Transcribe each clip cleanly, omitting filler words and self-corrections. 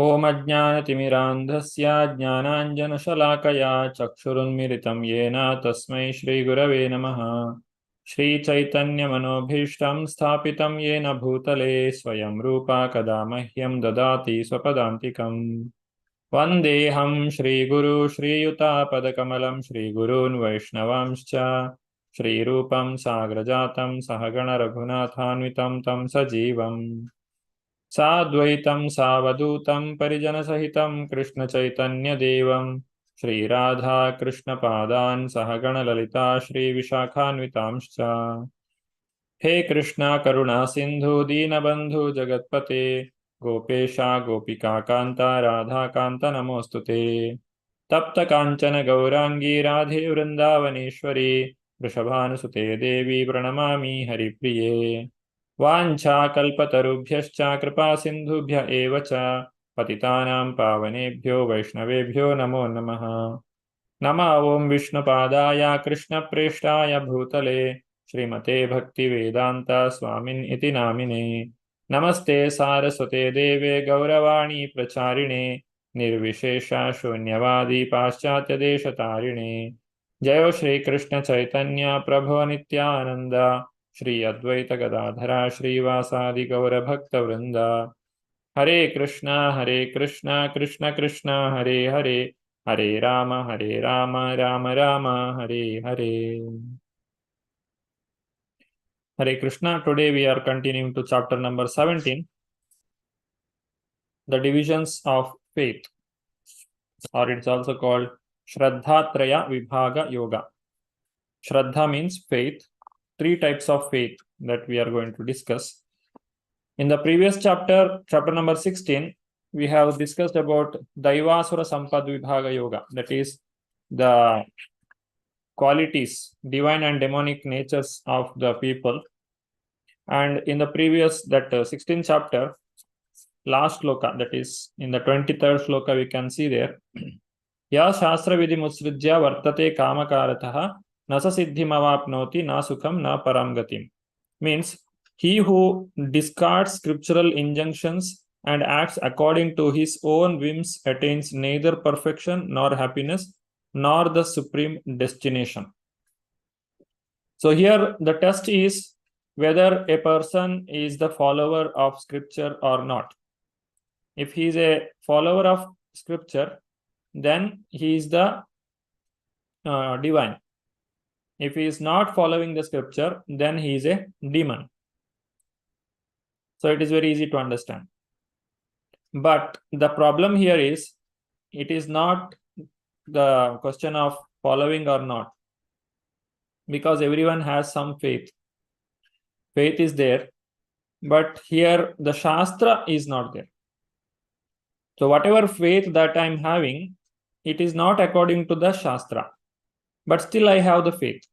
ॐ अज्ञानतिमिरान्धस्य ज्ञानाञ्जनशलाकया चक्षुरुन्मिलितं येन तस्मै श्रीगुरवे नमः। श्रीचैतन्यमनोभीष्टं स्थापितं येन भूतले स्वयं रूपा कदा मह्यं ददाति स्वपदान्तिकम्। वन्देऽहं श्रीगुरु श्रीयुतापदकमलं श्रीगुरून् वैष्णवांश्च श्रीरूपं साग्रजातं सहगणरघुनाथान्वितं तं सजीवम् साद्वैतं सावधूतं परिजनसहितं कृष्णचैतन्यदेवं श्रीराधा कृष्णपादान् सहगणललिता श्रीविशाखान्वितांश्च। हे कृष्णा करुणा सिन्धु दीनबन्धु जगत्पते गोपेशा गोपिका कान्ता राधा कान्त नमोऽस्तुते। तप्त काञ्चन गौरांगी राधे वृन्दावनेश्वरी वृषभानुसुते देवी प्रणमामि हरिप्रिये। वाञ्छाकल्पतरुभ्यश्च कृपा सिन्धुभ्य एव च पतितानां पावनेभ्यो वैष्णवेभ्यो नमो नमः। नमः ॐ विष्णुपादाय कृष्णप्रेष्ठाय भूतले श्रीमते भक्तिवेदान्त स्वामिन् इति नामिने। नमस्ते सारस्वते देवे गौरवाणी प्रचारिणे निर्विशेष शून्यवादी पाश्चात्यदेशतारिणे। जयो श्रीकृष्ण चैतन्य प्रभो नित्यानंद श्री अद्वैत गदाधरा श्रीवासादि गौरभक्तवृंद। हरे Krishna Krishna Krishna Hare Hare Hare Ram Ram Ram Hare Hare. Hare Krishna. Today we are continuing to chapter number 17, the divisions of faith, or it's also called Shraddhatraya Vibhaga Yoga. Shraddha means faith, three types of faith that we are going to discuss. In the previous chapter, chapter number 16, we have discussed about Daivasura Sampad Vibhaga Yoga, that is the qualities, divine and demonic natures of the people. And in the previous, that 16th chapter, last sloka, that is in the 23rd sloka, we can see there, Ya Shastra Vidhi Musrijya Vartate Kamakaratah Nasa Siddhimavapnoti Na Sukham Na Paramgatim. Means, he who discards scriptural injunctions and acts according to his own whims attains neither perfection nor happiness nor the supreme destination. So here the test is whether a person is the follower of scripture or not. If he is a follower of scripture, then he is the divine. If he is not following the scripture, then he is a demon. So it is very easy to understand. But the problem here is, it is not the question of following or not, because everyone has some faith. Faith is there, but here the Shastra is not there. So whatever faith that I am having, it is not according to the Shastra, but still I have the faith.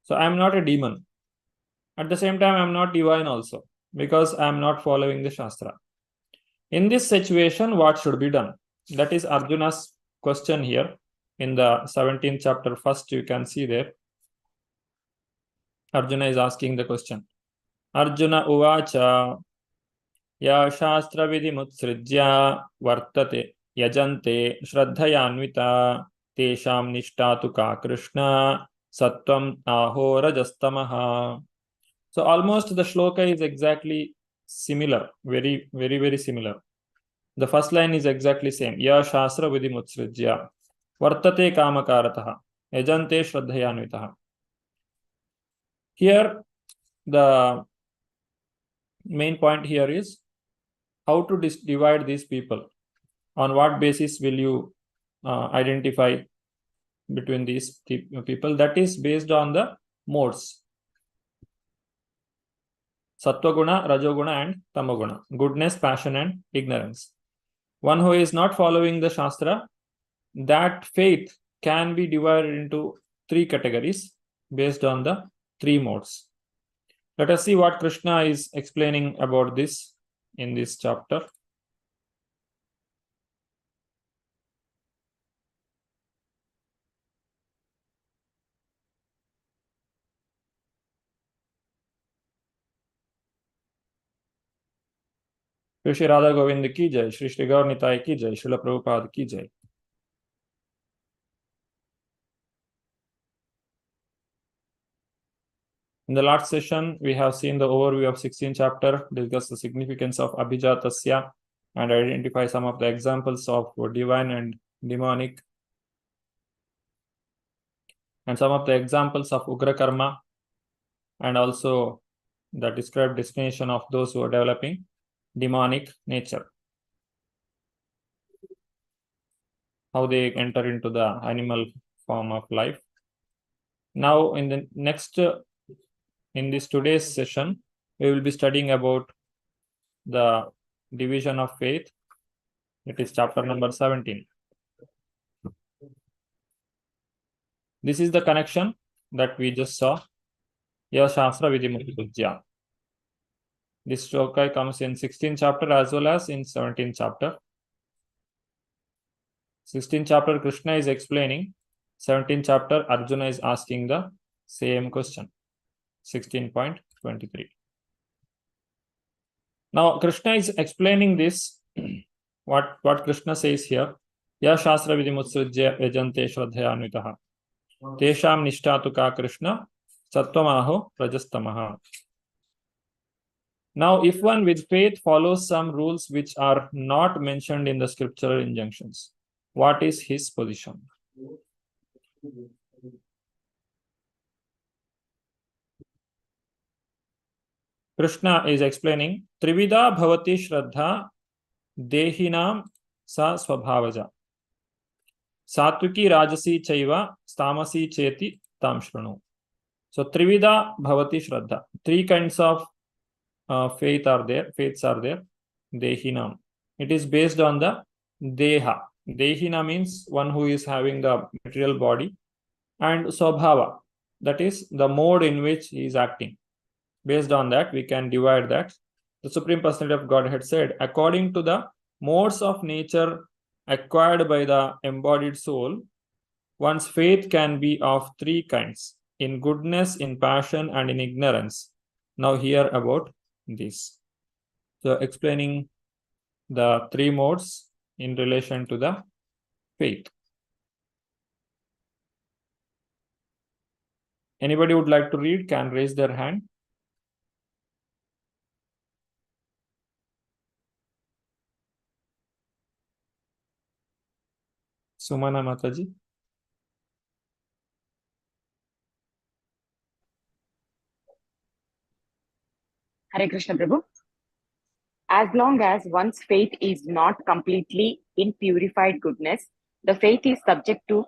So I am not a demon. At the same time, I am not divine also, because I am not following the Shastra. In this situation, what should be done? That is Arjuna's question here in the 17th chapter. First, you can see there. Arjuna is asking the question. Arjuna uvacha ya shastra vidhi mutsrijya vartate yajante shraddhayanvita tesham nishtatu ka krishna sattvam aho rajastamaha. So almost the shloka is exactly similar, very, very, very similar. The first line is exactly same. Ya shastra vidhi mutsrijya vartate kamakaratah yajante shraddhayanvitah. Here, the main point here is how to divide these people. On what basis will you identify between these people? That is based on the modes. Sattva-guna, Rajoguna and Tamoguna. Goodness, passion and ignorance. One who is not following the Shastra, that faith can be divided into three categories based on the three modes. Let us see what Krishna is explaining about this in this chapter. Shri Radha Govind ki jai, Shri Shri Gaur Nitai ki jai, Srila Prabhupada ki jai. In the last session, we have seen the overview of 16th chapter, discuss the significance of Abhijatasya, and identify some of the examples of divine and demonic, and some of the examples of Ugra Karma, and also the described destination of those who are developing demonic nature, how they enter into the animal form of life. Now, in the next, in this today's session, we will be studying about the division of faith. It is chapter number 17. This is the connection that we just saw. Ya Shastra Vidimukti. This shloka comes in 16th chapter as well as in 17th chapter. 16th chapter Krishna is explaining. 17th chapter Arjuna is asking the same question. 16.23. Now Krishna is explaining this. What Krishna says here. Ya Shastra Vidimutsujya Yajante Shraddhayanvitaha. Tesham Nishtatuka Krishna Sattvamaho Rajastamaha. Now, if one with faith follows some rules which are not mentioned in the scriptural injunctions, what is his position? Krishna is explaining, Trivida Bhavati Shraddha Dehinam Sa Swabhavaja. Satviki Rajasi Chaiva Stamasi Cheti Tamshranu. So, Trivida Bhavati Shraddha. Three kinds of faiths are there. Dehinam. It is based on the Deha. Dehina means one who is having the material body, and Swabhava, that is the mode in which he is acting. Based on that, we can divide that. The Supreme Personality of Godhead said, according to the modes of nature acquired by the embodied soul, one's faith can be of three kinds: in goodness, in passion, and in ignorance. Now hear about this. So explaining the three modes in relation to the faith. Anybody would like to read can raise their hand. Sumana Mataji. Hare Krishna Prabhu. As long as one's faith is not completely in purified goodness, the faith is subject to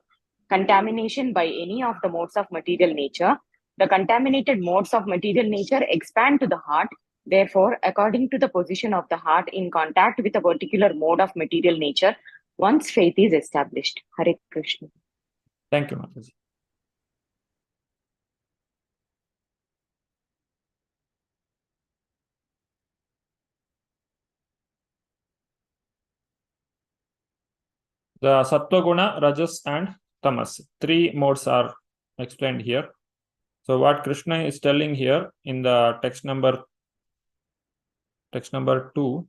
contamination by any of the modes of material nature. The contaminated modes of material nature expand to the heart. Therefore, according to the position of the heart in contact with a particular mode of material nature, one's faith is established. Hare Krishna. Thank you, Mataji. The Sattva Guna, Rajas, and Tamas. Three modes are explained here. So what Krishna is telling here in the text number 2,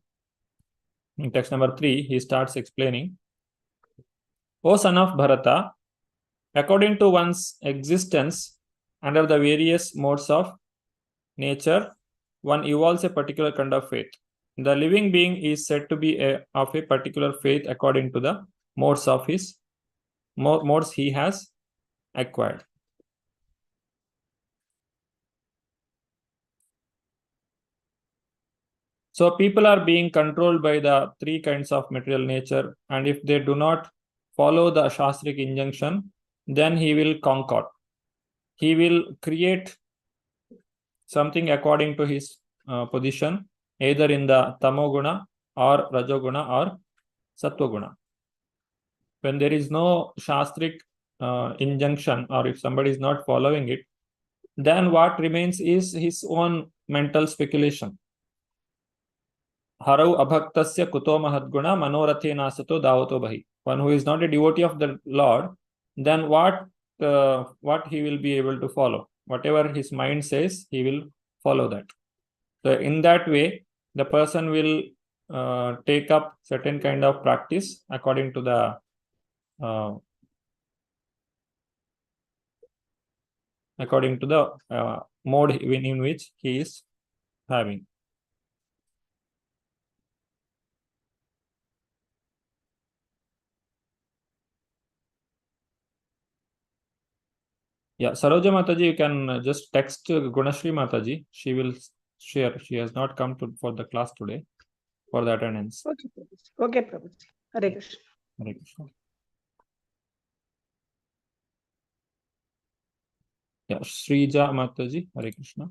in text number 3, he starts explaining, O son of Bharata, according to one's existence under the various modes of nature, one evolves a particular kind of faith. The living being is said to be of a particular faith according to the modes of his modes he has acquired. So people are being controlled by the three kinds of material nature, and if they do not follow the Shastric injunction, then he will conquer. He will create something according to his position, either in the Tamoguna or Rajoguna or Sattva-guna. When there is no Shastric injunction, or if somebody is not following it, then what remains is his own mental speculation. Harau abhaktasya kuto mahadguna manorathe nasato davato bahi. One who is not a devotee of the Lord, then what he will be able to follow? Whatever his mind says, he will follow that. So in that way, the person will take up certain kind of practice according to the mode in which he is having. Yeah, Saroja Mataji, you can just text Gunashri Mataji. She will share. She has not come for the class today for the attendance. Okay, Prabhuji. Okay, Prabhuji. Hare Krishna. Hare Krishna. Yeah, Srija Mataji, Hare Krishna.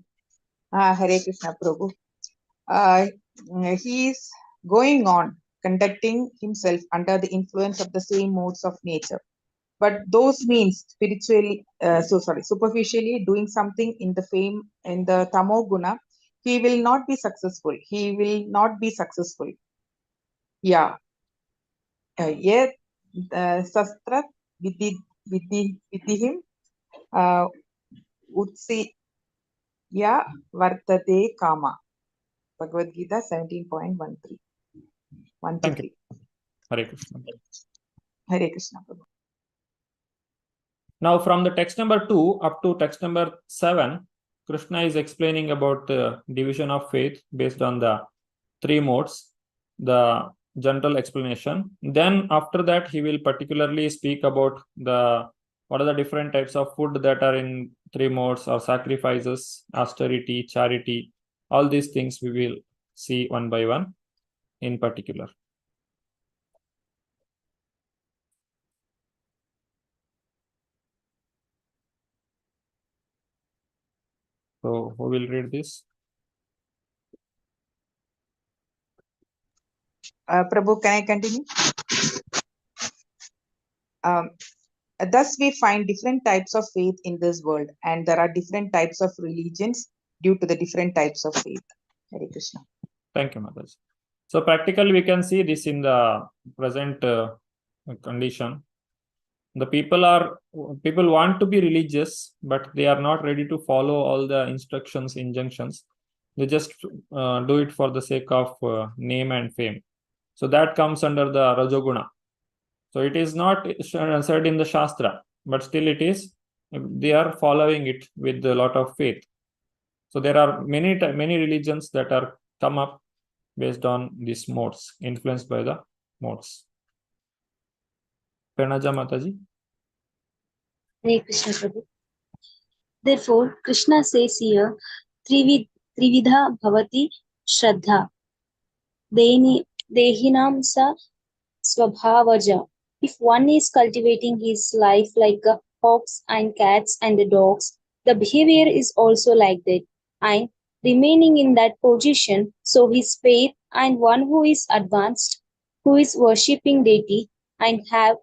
Hare Krishna Prabhu. He is going on conducting himself under the influence of the same modes of nature. But those means superficially doing something in the tamo guna, he will not be successful. He will not be successful. Yeah. Yet sastra vidihim utsi ya vartate kama. Bhagavad Gita 17.13. Thank you. Hare Krishna. Hare Krishna. Now, from the text number 2 up to text number 7, Krishna is explaining about the division of faith based on the 3 modes, the general explanation. Then after that, he will particularly speak about what are the different types of food that are in 3 modes, or sacrifices, austerity, charity. All these things we will see one by one in particular. So who will read this? Prabhu, can I continue? Thus, we find different types of faith in this world, and there are different types of religions due to the different types of faith. Hare Krishna. Thank you, Mataji. So practically, we can see this in the present condition. The people want to be religious, but they are not ready to follow all the instructions, injunctions. They just do it for the sake of name and fame. So that comes under the Rajoguna. So it is not said in the Shastra, but still they are following it with a lot of faith. So there are many religions that are come up based on these modes, influenced by the modes. Penaja Mataji. Hare Krishna Prabhu. Therefore, Krishna says here, Trividha Bhavati Shraddha. Dehinam sa swabhavaja. If one is cultivating his life like hawks and cats and the dogs, the behavior is also like that. And remaining in that position, so his faith, and one who is advanced, who is worshipping deity and have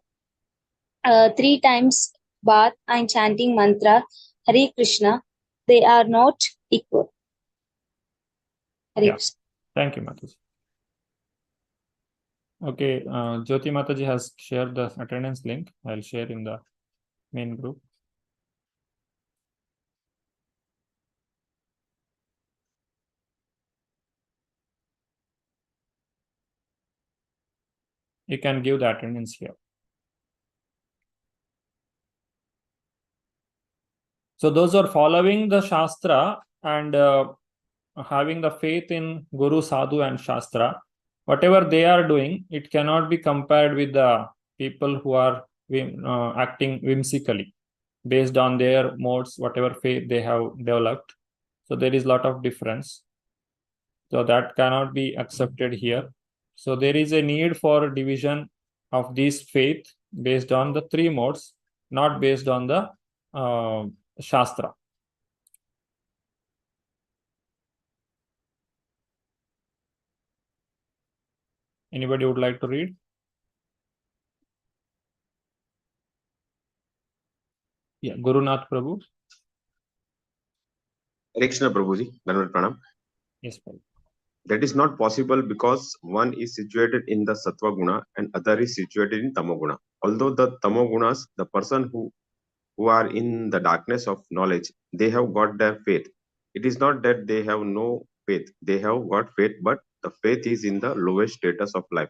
3 times bath and chanting mantra Hare Krishna, they are not equal. Hare Krishna. Thank you, Mataji. Okay, Jyoti Mataji has shared the attendance link. I'll share in the main group. You can give the attendance here. So those who are following the Shastra and having the faith in Guru, Sadhu and Shastra, whatever they are doing, it cannot be compared with the people who are acting whimsically based on their modes, whatever faith they have developed. So there is a lot of difference. So that cannot be accepted here. So there is a need for division of this faith based on the 3 modes, not based on the Shastra. Anybody would like to read? Yeah, Gurunath Prabhu. Hare Krishna Prabhuji, Dhanavad Pranam. Yes, Prabhu. That is not possible because one is situated in the Sattva Guna and other is situated in Tamo Guna. Although the Tamo Gunas, the person who are in the darkness of knowledge, they have got their faith. It is not that they have no faith. They have got faith, but the faith is in the lowest status of life.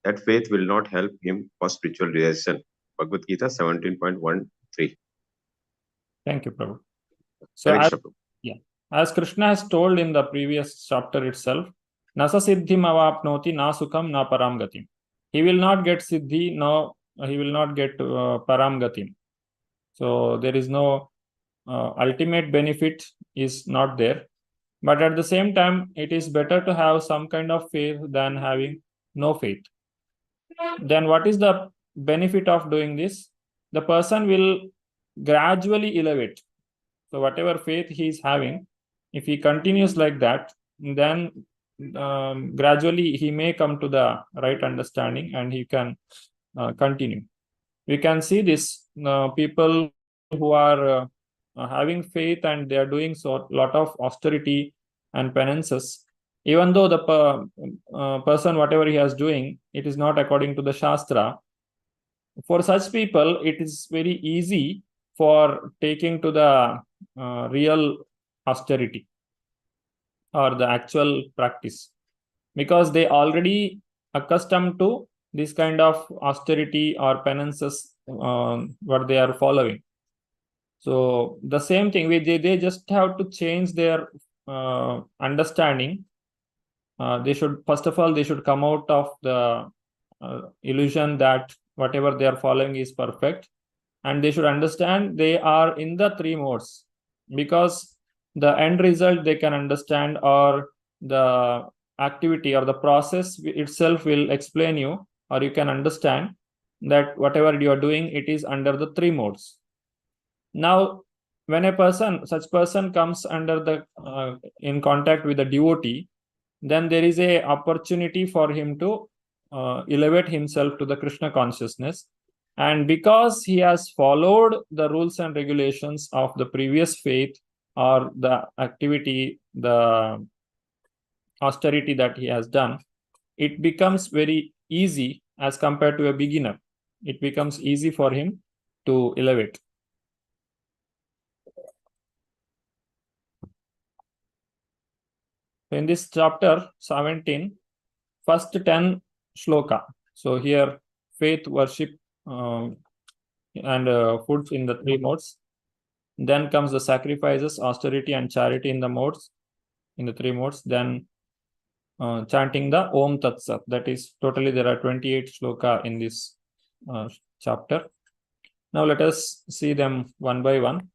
That faith will not help him for spiritual realization. Bhagavad Gita 17.13. Thank you, Prabhu. So, Hare as, Krishna, Prabhu. yeah, as Krishna has told in the previous chapter itself, Nasa siddhim avapnoti na sukham na param gatim. He will not get siddhi, no, he will not get param gatim. So there is no ultimate benefit is not there. But at the same time, it is better to have some kind of faith than having no faith. Then what is the benefit of doing this? The person will gradually elevate. So whatever faith he is having, if he continues like that, then gradually he may come to the right understanding and he can continue. We can see this people who are having faith and they are doing so lot of austerity and penances, even though the person whatever he is doing, it is not according to the Shastra. For such people, it is very easy for taking to the real austerity or the actual practice, because they already accustomed to this kind of austerity or penances what they are following. So the same thing, they just have to change their understanding. They should, first of all, they should come out of the illusion that whatever they are following is perfect, and they should understand they are in the three modes, because the end result they can understand, or the activity or the process itself will explain you, or you can understand that whatever you are doing, it is under the three modes. Now, when a person, such person comes under the in contact with a devotee, then there is a opportunity for him to elevate himself to the Krishna consciousness. And because he has followed the rules and regulations of the previous faith or the activity, the austerity that he has done, it becomes very easy as compared to a beginner. It becomes easy for him to elevate. In this chapter 17, first 10 shloka. So here, faith, worship, and foods in the three modes. Then comes the sacrifices, austerity, and charity in the modes, in the three modes. Then chanting the Om Tat Sat. That is totally there are 28 shloka in this chapter. Now let us see them one by one.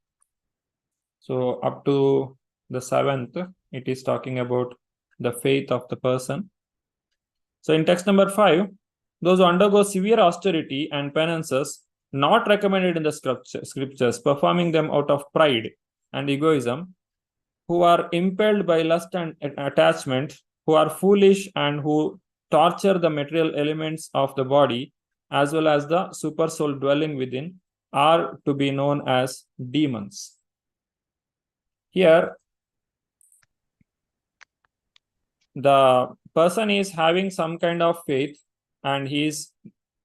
So up to the 7th, it is talking about the faith of the person. So in text number 5, those who undergo severe austerity and penances not recommended in the scriptures, performing them out of pride and egoism, who are impelled by lust and attachment, who are foolish and who torture the material elements of the body, as well as the super soul dwelling within, are to be known as demons. Here, the person is having some kind of faith and he is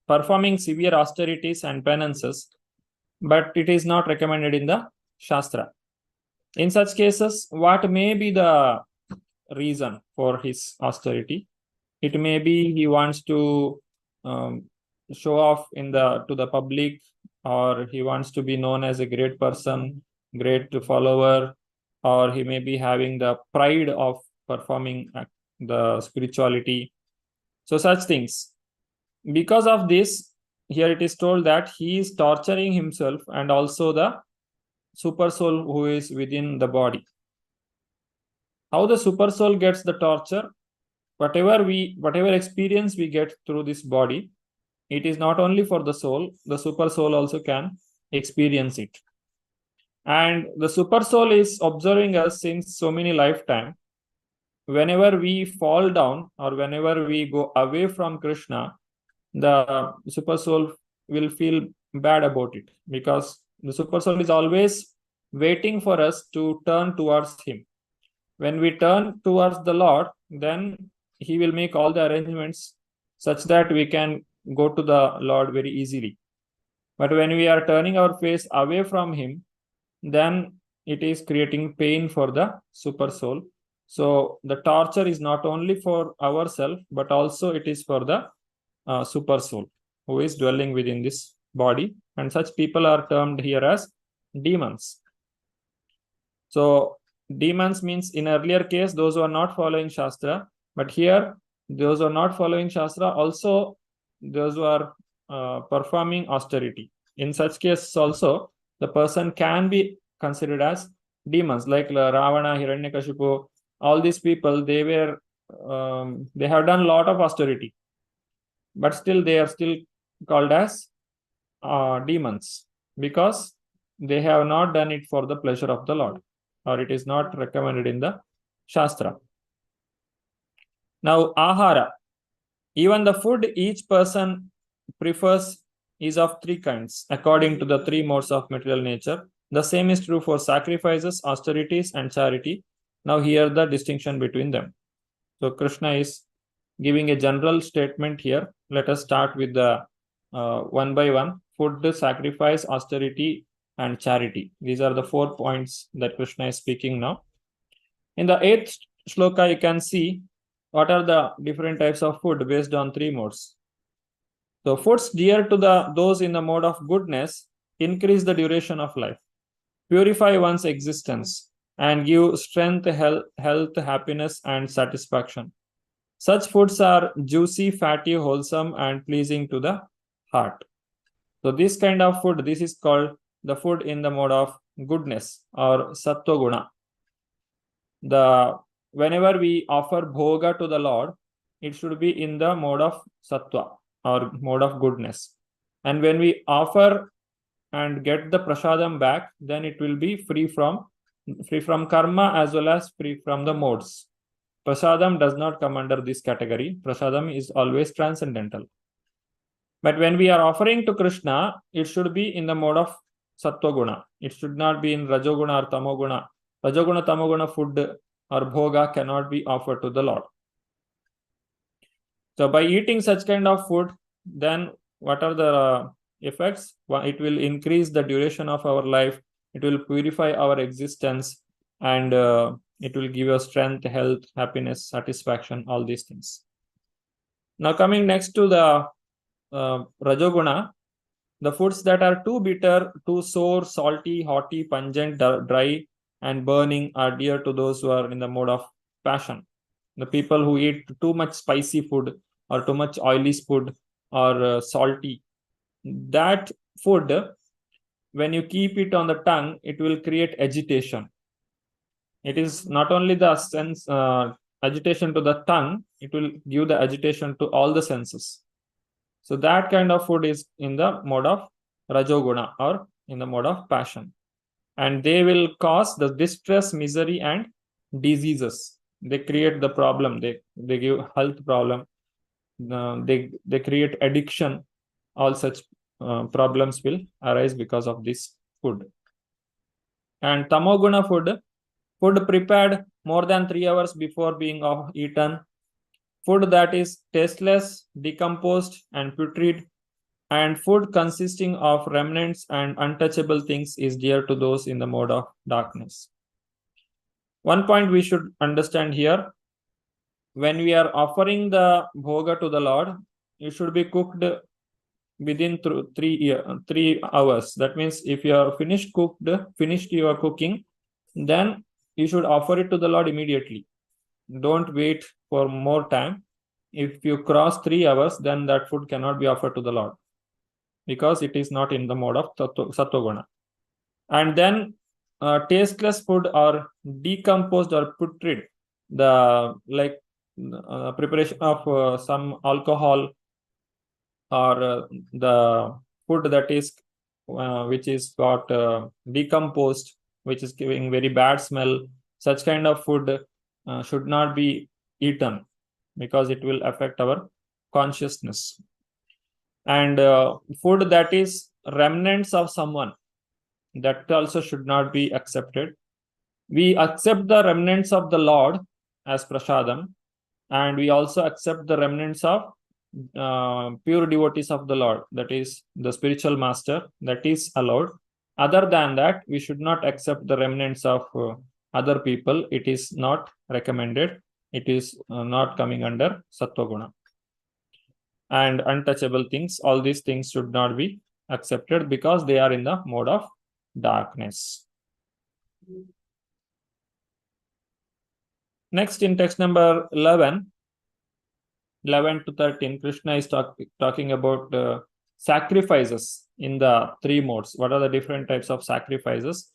performing severe austerities and penances, but it is not recommended in the Shastra. In such cases, what may be the reason for his austerity? It may be he wants to show off to the public, or he wants to be known as a great person, great follower, or he may be having the pride of performing the spirituality. So such things. Because of this, here it is told that he is torturing himself and also the super soul who is within the body. How the super soul gets the torture? Whatever experience we get through this body, it is not only for the soul, the super soul also can experience it. And the super soul is observing us since so many lifetimes. Whenever we fall down or whenever we go away from Krishna, the super soul will feel bad about it, because the super soul is always waiting for us to turn towards him. When we turn towards the Lord, then he will make all the arrangements such that we can go to the Lord very easily. But when we are turning our face away from him, then it is creating pain for the super soul. So the torture is not only for ourselves, but also it is for the super soul who is dwelling within this body. And such people are termed here as demons. So demons means in earlier case, those who are not following Shastra, but here, those who are not following Shastra, also those who are performing austerity. In such cases also, the person can be considered as demons, like Ravana, Hiranyakashipu, all these people, they were, they have done a lot of austerity, but still they are still called as demons, because they have not done it for the pleasure of the Lord, or it is not recommended in the Shastra. Now, ahara, even the food each person prefers is of three kinds, according to the three modes of material nature. The same is true for sacrifices, austerities, and charity. Now, here the distinction between them. So, Krishna is giving a general statement here. Let us start with the one by one: food, sacrifice, austerity, and charity. These are the 4 points that Krishna is speaking now. In the 8th shloka, you can see what are the different types of food based on 3 modes. So foods dear to those in the mode of goodness increase the duration of life, purify one's existence, and give strength, health, happiness, and satisfaction. Such foods are juicy, fatty, wholesome, and pleasing to the heart. So this kind of food, this is called the food in the mode of goodness or sattva guna. Whenever we offer bhoga to the Lord, it should be in the mode of sattva or mode of goodness. And when we offer and get the prasadam back, then it will be free from karma as well as free from the modes. Prasadam does not come under this category. Prasadam is always transcendental. But when we are offering to Krishna, it should be in the mode of sattva guna. It should not be in rajoguna or tamoguna. Rajoguna, tamoguna food or bhoga cannot be offered to the Lord. So by eating such kind of food, then what are the effects? It will increase the duration of our life. It will purify our existence, and it will give us strength, health, happiness, satisfaction, all these things. Now coming next to the rajoguna, the foods that are too bitter, too sour, salty, haughty, pungent, dry, and burning are dear to those who are in the mode of passion. The people who eat too much spicy food or too much oily food or salty, that food, when you keep it on the tongue, it will create agitation. It is not only the sense agitation to the tongue, it will give the agitation to all the senses. So that kind of food is in the mode of rajoguna or in the mode of passion. And they will cause the distress, misery, and diseases. They create the problem. They give health problem. They create addiction. All such problems will arise because of this food. And tamoguna food prepared more than 3 hours before being eaten, food that is tasteless, decomposed, and putrid, and food consisting of remnants and untouchable things is dear to those in the mode of darkness. One point we should understand here: when we are offering the bhoga to the Lord, it should be cooked within 3 hours. That means if you are finished your cooking, then you should offer it to the Lord immediately. Don't wait for more time. If you cross 3 hours, then that food cannot be offered to the Lord, because it is not in the mode of sattva guna. And then tasteless food or decomposed or putrid, the preparation of some alcohol or the food that is which is got decomposed, which is giving very bad smell, such kind of food should not be eaten, because it will affect our consciousness. And food that is remnants of someone, that also should not be accepted. We accept the remnants of the Lord as prasadam, and we also accept the remnants of pure devotees of the Lord, that is the spiritual master, that is allowed. Other than that, we should not accept the remnants of other people, it is not recommended. It is not coming under Sattva Guna. And untouchable things, all these things should not be accepted because they are in the mode of darkness. Next, in text number 11 to 13, Krishna is talking about sacrifices in the three modes. What are the different types of sacrifices?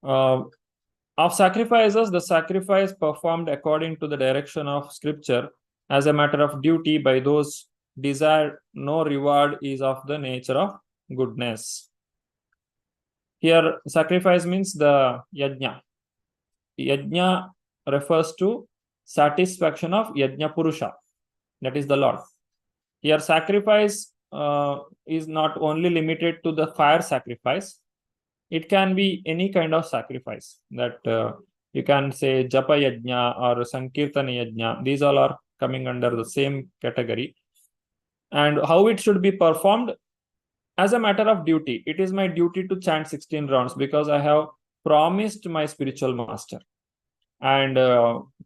Of sacrifices, the sacrifice performed according to the direction of scripture as a matter of duty by those desired no reward is of the nature of goodness. Here, sacrifice means the yajna. Yajna refers to satisfaction of yajna purusha, that is the Lord. Here, sacrifice is not only limited to the fire sacrifice. It can be any kind of sacrifice that you can say japa yajna or sankirtana yajna. These all are coming under the same category. And how it should be performed? As a matter of duty. It is my duty to chant 16 rounds because I have promised my spiritual master. And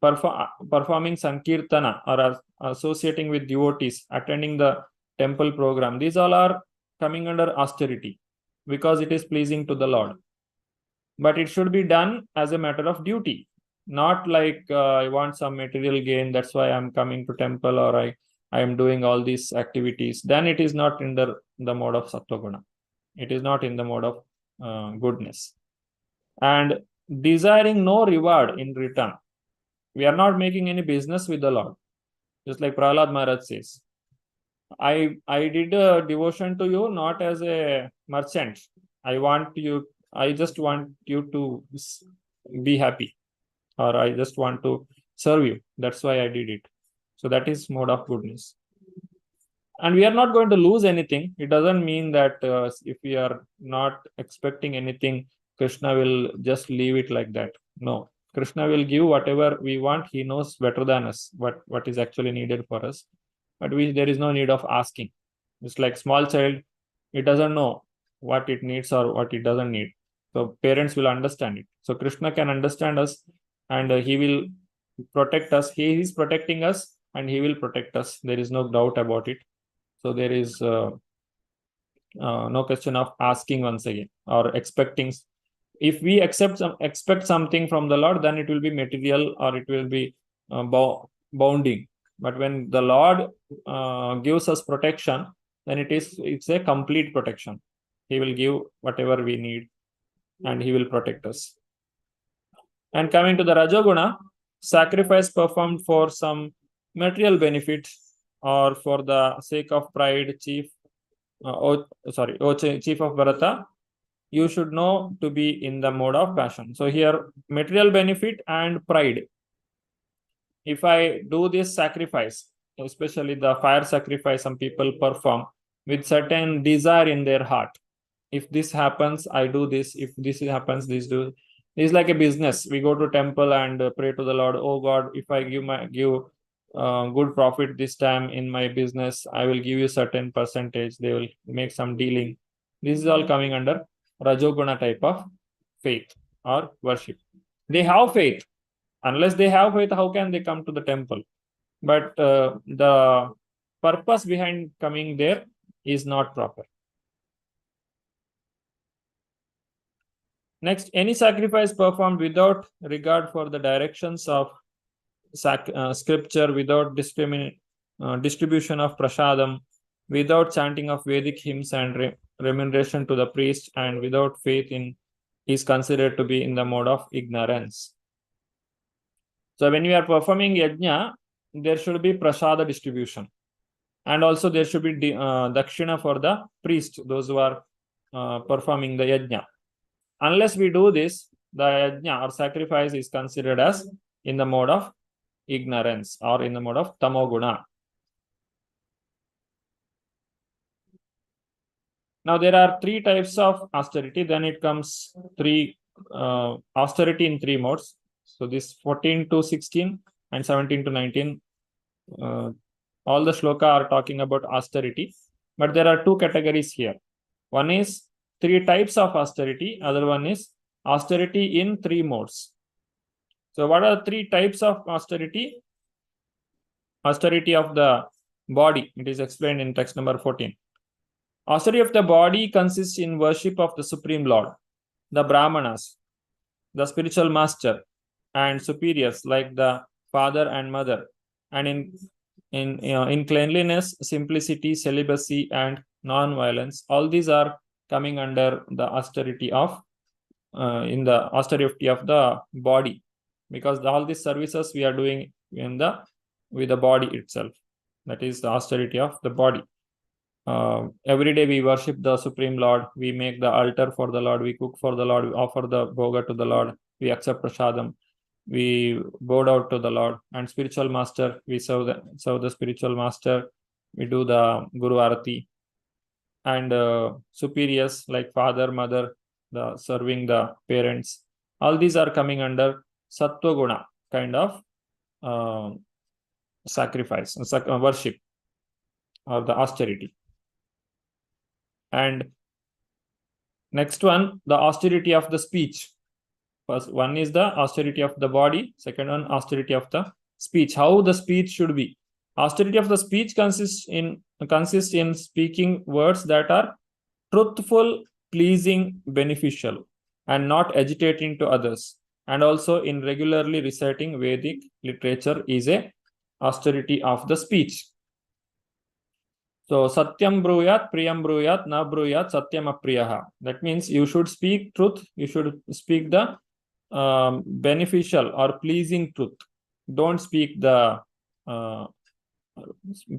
performing sankirtana or associating with devotees, attending the temple program, these all are coming under austerity because it is pleasing to the Lord. But it should be done as a matter of duty, not like I want some material gain, that's why I'm coming to temple, or I am doing all these activities. Then it is not in the mode of Sattva Guna. It is not in the mode of goodness. And desiring no reward in return. We are not making any business with the Lord. Just like Prahlad Maharaj says, I did a devotion to you not as a merchant. I just want you to be happy, or I just want to serve you. That's why I did it. So that is mode of goodness. And we are not going to lose anything. It doesn't mean that if we are not expecting anything, Krishna will just leave it like that. No, Krishna will give whatever we want. He knows better than us what is actually needed for us. But there is no need of asking. It's like small child, it doesn't know what it needs or what it doesn't need. So parents will understand it. So Krishna can understand us, and he will protect us. He is protecting us and he will protect us. There is no doubt about it. So there is no question of asking once again or expecting. If we expect something from the Lord, then it will be material or it will be bounding. But when the Lord gives us protection, then it's a complete protection. He will give whatever we need and he will protect us. And coming to the Rajoguna, sacrifice performed for some material benefit or for the sake of pride, chief of Bharata, you should know to be in the mode of passion. So here, material benefit and pride. If I do this sacrifice, especially the fire sacrifice, some people perform with certain desire in their heart. If this happens, I do this. If this happens, this do. It's like a business. We go to temple and pray to the Lord. Oh God, if I give good profit this time in my business, I will give you certain percentage. They will make some dealing. This is all coming under Rajoguna type of faith or worship. They have faith. Unless they have faith, how can they come to the temple? But the purpose behind coming there is not proper. Next, any sacrifice performed without regard for the directions of scripture, without distribution of prasadam, without chanting of Vedic hymns and remuneration to the priest, and without faith in, is considered to be in the mode of ignorance. So when we are performing yajna, there should be prasada distribution. And also there should be dakshina for the priest, those who are performing the yajna. Unless we do this, the yajna or sacrifice is considered as in the mode of ignorance or in the mode of tamoguna. Now there are three types of austerity. Then it comes austerity in three modes. So this 14 to 16 and 17 to 19, all the shloka are talking about austerity. But there are two categories here. One is three types of austerity. Other one is austerity in three modes. So what are the three types of austerity? Austerity of the body. It is explained in text number 14. Austerity of the body consists in worship of the Supreme Lord, the Brahmanas, the spiritual master, and superiors like the father and mother, and in cleanliness, simplicity, celibacy, and non-violence. All these are coming under the austerity of in the austerity of the body, because all these services we are doing with the body itself. That is the austerity of the body. Every day we worship the Supreme Lord. We make the altar for the Lord. We cook for the Lord. We offer the bhoga to the Lord. We accept prasadam. We bow down to the Lord. And spiritual master, we serve the spiritual master. We do the Guru Arati. And superiors like father, mother, serving the parents. All these are coming under Sattva Guna kind of sacrifice, worship, or the austerity. And next one, the austerity of the speech. First one is the austerity of the body. Second one, austerity of the speech. How the speech should be. Austerity of the speech consists in speaking words that are truthful, pleasing, beneficial, and not agitating to others. And also in regularly reciting Vedic literature is a austerity of the speech. So Satyam Bruyat, Priyam Bruyat, Na Bruyat, Satyam Apriyaha. That means you should speak truth, you should speak the beneficial or pleasing truth. Don't speak the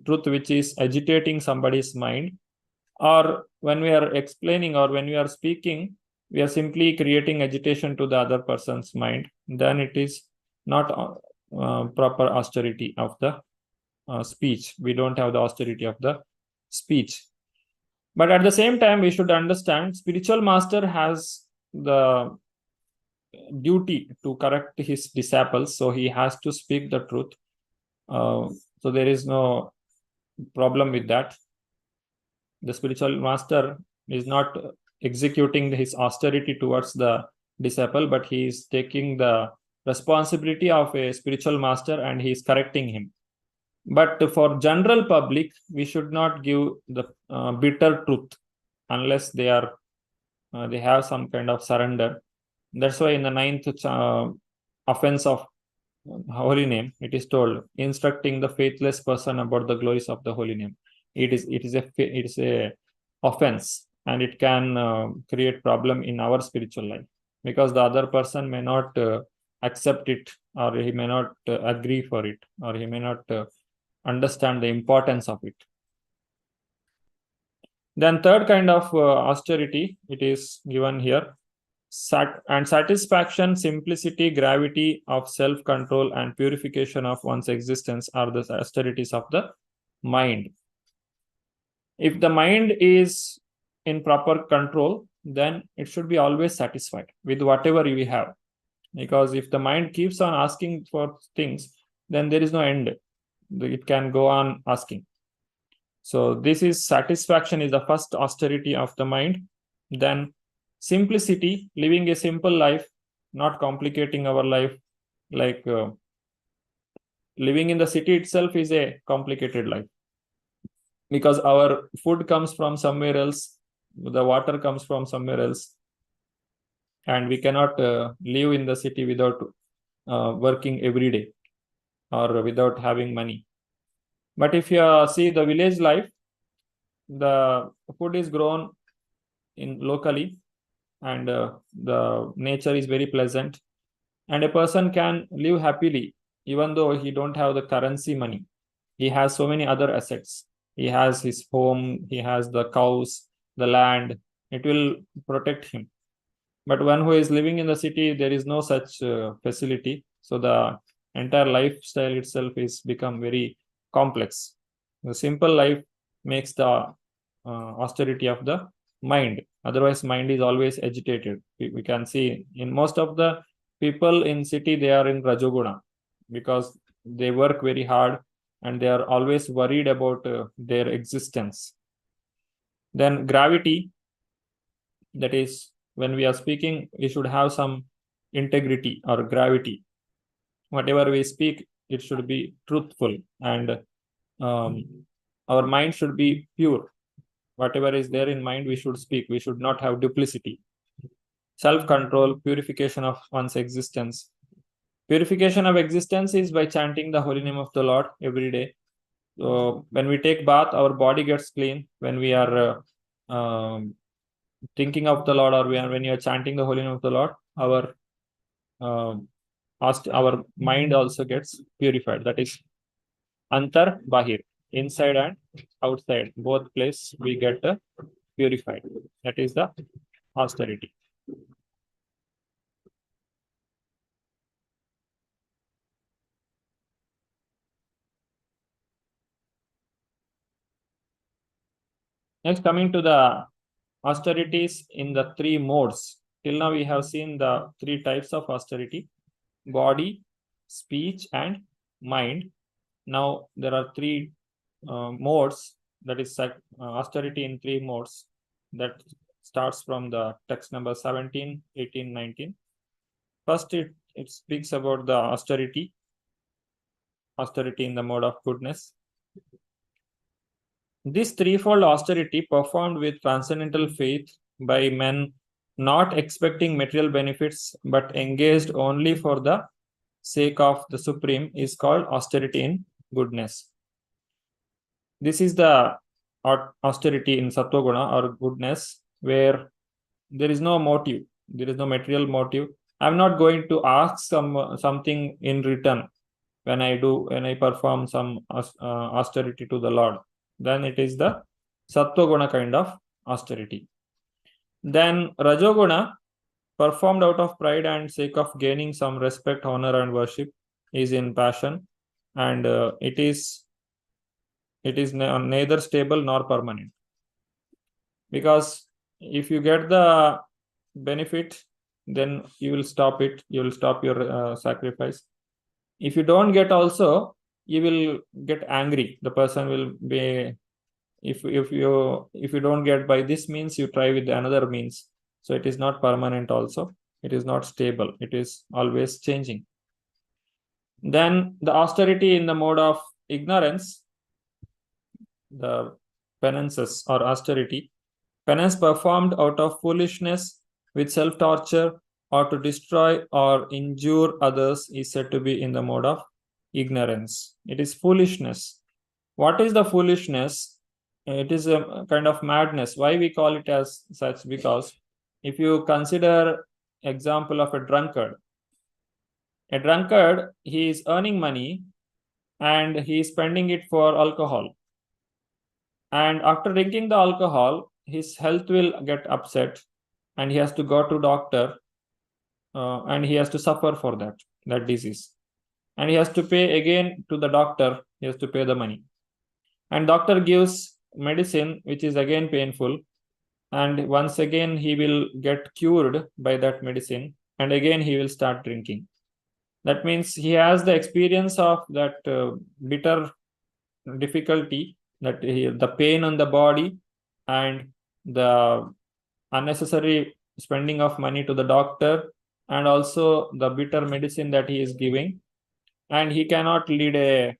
truth which is agitating somebody's mind. Or when we are explaining or when we are speaking, we are simply creating agitation to the other person's mind. Then it is not proper austerity of the speech. We don't have the austerity of the speech. But at the same time, we should understand spiritual master has the duty to correct his disciples, so he has to speak the truth. So there is no problem with that. The spiritual master is not executing his austerity towards the disciple, but he is taking the responsibility of a spiritual master and he is correcting him. But for general public, we should not give the bitter truth unless they have some kind of surrender. That's why in the 9th offense of holy name, it is told, instructing the faithless person about the glories of the holy name. It is a offense, and it can create problem in our spiritual life, because the other person may not accept it, or he may not agree for it, or he may not understand the importance of it. Then third kind of austerity, it is given here. And satisfaction, simplicity, gravity of self-control, and purification of one's existence are the austerities of the mind. If the mind is in proper control, then it should be always satisfied with whatever we have. Because if the mind keeps on asking for things, then there is no end. It can go on asking. So this is satisfaction is the first austerity of the mind. Then simplicity, living a simple life, not complicating our life. Like living in the city itself is a complicated life, because our food comes from somewhere else, the water comes from somewhere else, and we cannot live in the city without working every day or without having money. But if you see the village life, the food is grown in locally, and the nature is very pleasant, and a person can live happily even though he don't have the currency money. He has so many other assets. He has his home, he has the cows, the land. It will protect him. But one who is living in the city, there is no such facility. So the entire lifestyle itself is become very complex. The simple life makes the austerity of the mind. Otherwise, mind is always agitated. We can see in most of the people in city, they are in Rajoguna, because they work very hard and they are always worried about their existence. Then gravity, that is, when we are speaking, we should have some integrity or gravity. Whatever we speak, it should be truthful, and our mind should be pure. Whatever is there in mind, we should speak. We should not have duplicity. Self-control, purification of one's existence. Purification of existence is by chanting the holy name of the Lord every day. So when we take bath, our body gets clean. When we are thinking of the Lord, or when you are chanting the holy name of the Lord, our mind also gets purified. That is antar bahir, inside and outside, both place we get purified. That is the austerity. Next, coming to the austerities in the three modes. Till now, we have seen the three types of austerity: body, speech, and mind. Now, there are three modes, that is austerity in three modes, that starts from the text number 17, 18, 19. First, it speaks about the austerity in the mode of goodness. This threefold austerity, performed with transcendental faith by men not expecting material benefits but engaged only for the sake of the Supreme, is called austerity in goodness. This is the austerity in Sattva Guna, or goodness, where there is no motive, there is no material motive. I'm not going to ask something in return when I perform some austerity to the Lord. Then it is the Sattva Guna kind of austerity. Then Rajoguna, performed out of pride and sake of gaining some respect, honor, and worship, is in passion, and it is neither stable nor permanent. Because if you get the benefit, then you will stop it. You will stop your sacrifice. If you don't get also, you will get angry. The person will be, if you don't get by this means, you try with another means. So it is not permanent also. It is not stable. It is always changing. Then the austerity in the mode of ignorance, the penances or austerity, penance performed out of foolishness, with self-torture, or to destroy or injure others, is said to be in the mode of ignorance. It is foolishness. What is the foolishness? It is a kind of madness. Why we call it as such? Because if you consider example of a drunkard, he is earning money and he is spending it for alcohol. And after drinking the alcohol, his health will get upset and he has to go to doctor and he has to suffer for that disease. And he has to pay again to the doctor, he has to pay the money. And doctor gives medicine, which is again painful. And once again, he will get cured by that medicine. And again, he will start drinking. That means he has the experience of that bitter difficulty, that the pain on the body and the unnecessary spending of money to the doctor, and also the bitter medicine that he is giving. And he cannot lead a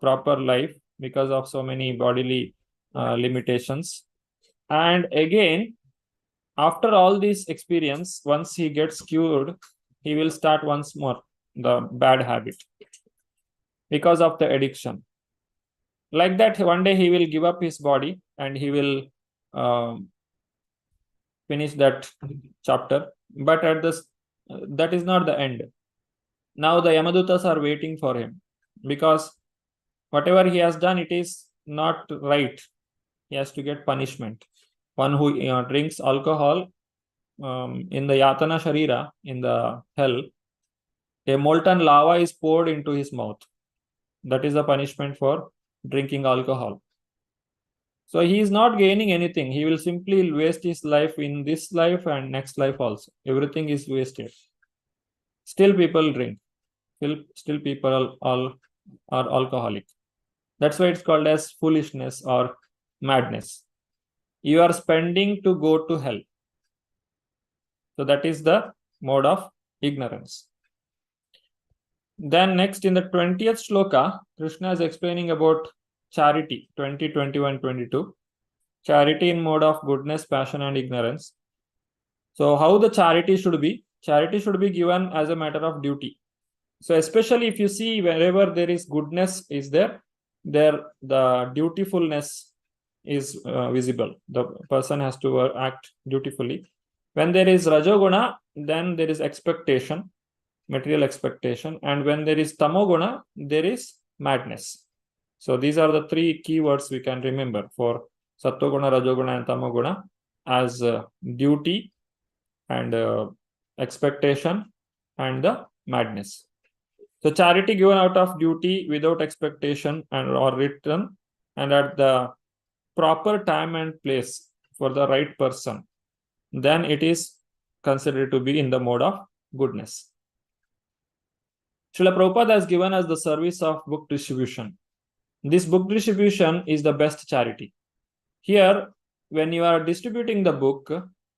proper life because of so many bodily limitations. And again, after all this experience, once he gets cured, he will start once more the bad habit because of the addiction. Like that, one day he will give up his body and he will finish that chapter. But at this, that is not the end. Now the Yamadutas are waiting for him, because whatever he has done, it is not right. He has to get punishment. One who drinks alcohol in the Yatana Sharira, in the hell, a molten lava is poured into his mouth. That is the punishment for drinking alcohol. So he is not gaining anything. He will simply waste his life in this life and next life also. Everything is wasted. Still people drink. Still people are alcoholic. That's why it's called as foolishness or madness. You are spending to go to hell. So that is the mode of ignorance. Then next in the 20th shloka, Krishna is explaining about charity, 20, 21, 22. Charity in mode of goodness, passion, and ignorance. So how the charity should be? Charity should be given as a matter of duty. So especially if you see wherever there is goodness is there the dutifulness is visible. The person has to act dutifully. When there is rajoguna, then there is expectation, material expectation, and when there is tamoguna, there is madness. So these are the three keywords we can remember for sattoguna, rajoguna, and tamoguna as duty and expectation and the madness. So charity given out of duty without expectation and or return and at the proper time and place for the right person, then it is considered to be in the mode of goodness. Srila Prabhupada has given us the service of book distribution. This book distribution is the best charity. Here, when you are distributing the book,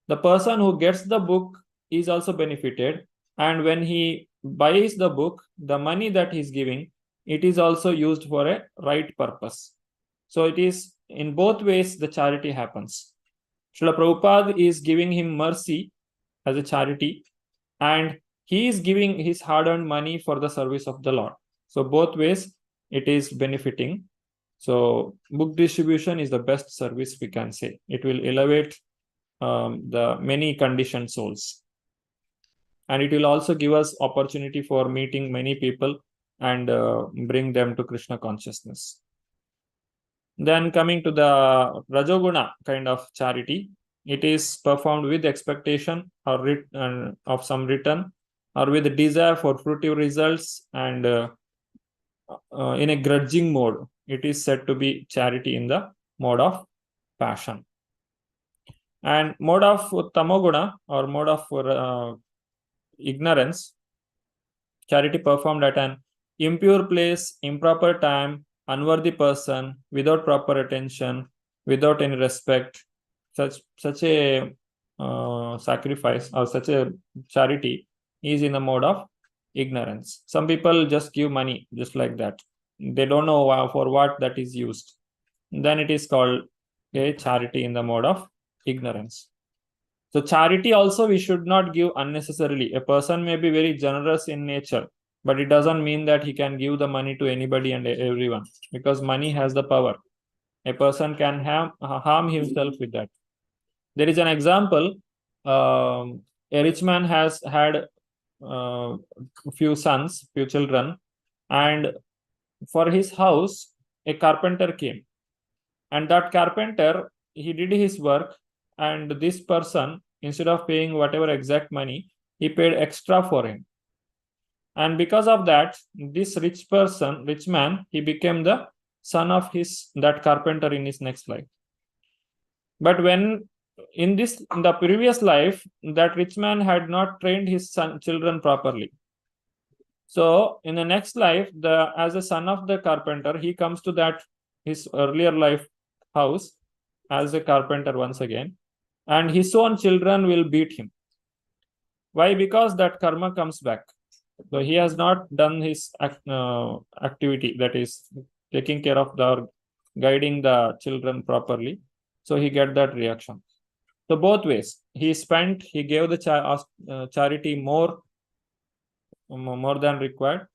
the person who gets the book is also benefited, and when he buys the book, the money that he's giving, it is also used for a right purpose. So it is in both ways the charity happens. Srila Prabhupada is giving him mercy as a charity, and he is giving his hard-earned money for the service of the Lord. So both ways it is benefiting. So book distribution is the best service we can say. It will elevate the many conditioned souls. And it will also give us opportunity for meeting many people and bring them to Krishna consciousness. Then coming to the Rajoguna kind of charity, it is performed with expectation or of some return or with a desire for fruitive results and in a grudging mode. It is said to be charity in the mode of passion. And mode of tamoguna or mode of ignorance, charity performed at an impure place, improper time, unworthy person, without proper attention, without any respect. Such a sacrifice or such a charity is in the mode of ignorance. Some people just give money just like that. They don't know for what that is used. Then it is called a charity in the mode of ignorance. So charity also we should not give unnecessarily. A person may be very generous in nature, but it doesn't mean that he can give the money to anybody and everyone, because money has the power. A person can harm himself with that. There is an example. A rich man has had few sons, few children, and for his house, a carpenter came. And that carpenter, he did his work, and this person, instead of paying whatever exact money, he paid extra for him. And because of that, this rich man, he became the son of that carpenter in his next life. But when in the previous life, that rich man had not trained his children properly. So in the next life, as a son of the carpenter, he comes to his earlier life house as a carpenter once again, and his own children will beat him. Why? Because that karma comes back. So he has not done his activity, that is taking care of guiding the children properly. So he get that reaction. So both ways, he gave the charity more than required.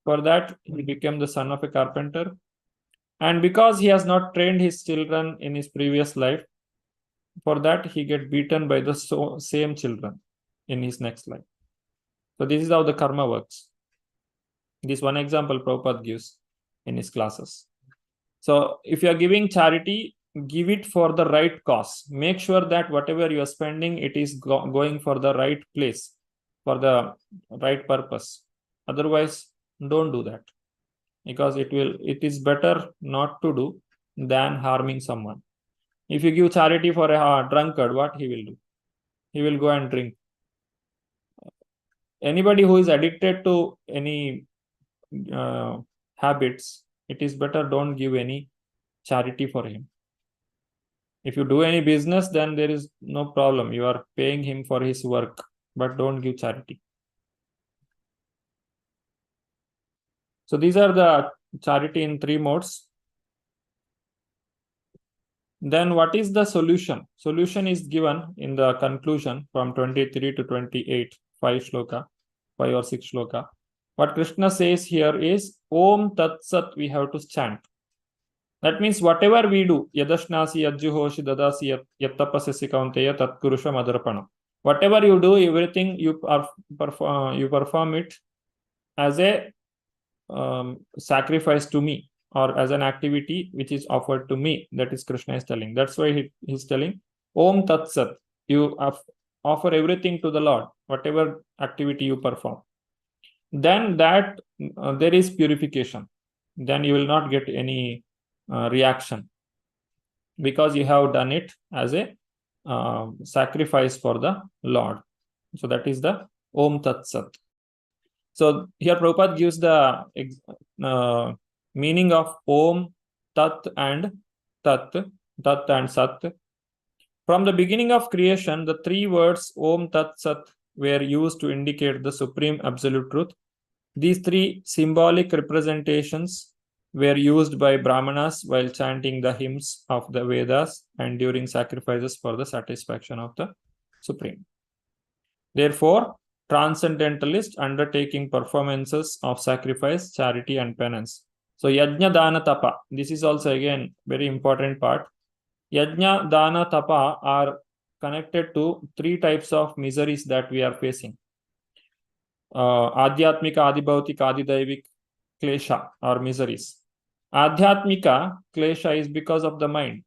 For that, he became the son of a carpenter. And because he has not trained his children in his previous life, for that he get beaten by the same children in his next life. So this is how the karma works. This one example Prabhupada gives in his classes. So if you are giving charity, give it for the right cause. Make sure that whatever you are spending, it is going for the right place, for the right purpose. Otherwise, don't do that, because it is better not to do than harming someone. If you give charity for a drunkard, what he will do? He will go and drink. Anybody who is addicted to any habits, it is better don't give any charity for him. If you do any business, then there is no problem. You are paying him for his work, but don't give charity. So these are the charity in 3 modes. Then what is the solution? Solution is given in the conclusion from 23 to 28, 5 or 6 shloka. What Krishna says here is Om Tat Sat, we have to chant. That means whatever we do, Yadashnasi Yajjuhoshi Dadasi Yattapasasi Kaunteya Tatkurusha Madarapana. Whatever you do, everything you perform it as a sacrifice to me, or as an activity which is offered to me. That is Krishna is telling. That's why he's telling Om Tat Sat. You offer everything to the Lord, whatever activity you perform. Then that there is purification. Then you will not get any reaction, because you have done it as a sacrifice for the Lord. So that is the Om Tat Sat. So here Prabhupada gives the meaning of Om, Tat and Tat and Sat. From the beginning of creation, the 3 words Om, Tat, Sat were used to indicate the supreme absolute truth. These 3 symbolic representations were used by Brahmanas while chanting the hymns of the Vedas and during sacrifices for the satisfaction of the Supreme. Therefore, transcendentalists undertaking performances of sacrifice, charity, and penance. So, Yajna, Dana, Tapa. This is also again very important part. Yajna, Dana, Tapa are connected to 3 types of miseries that we are facing. Adhyatmika, Adibhautika, Adidaivik, Klesha or miseries. Adhyatmika Klesha is because of the mind.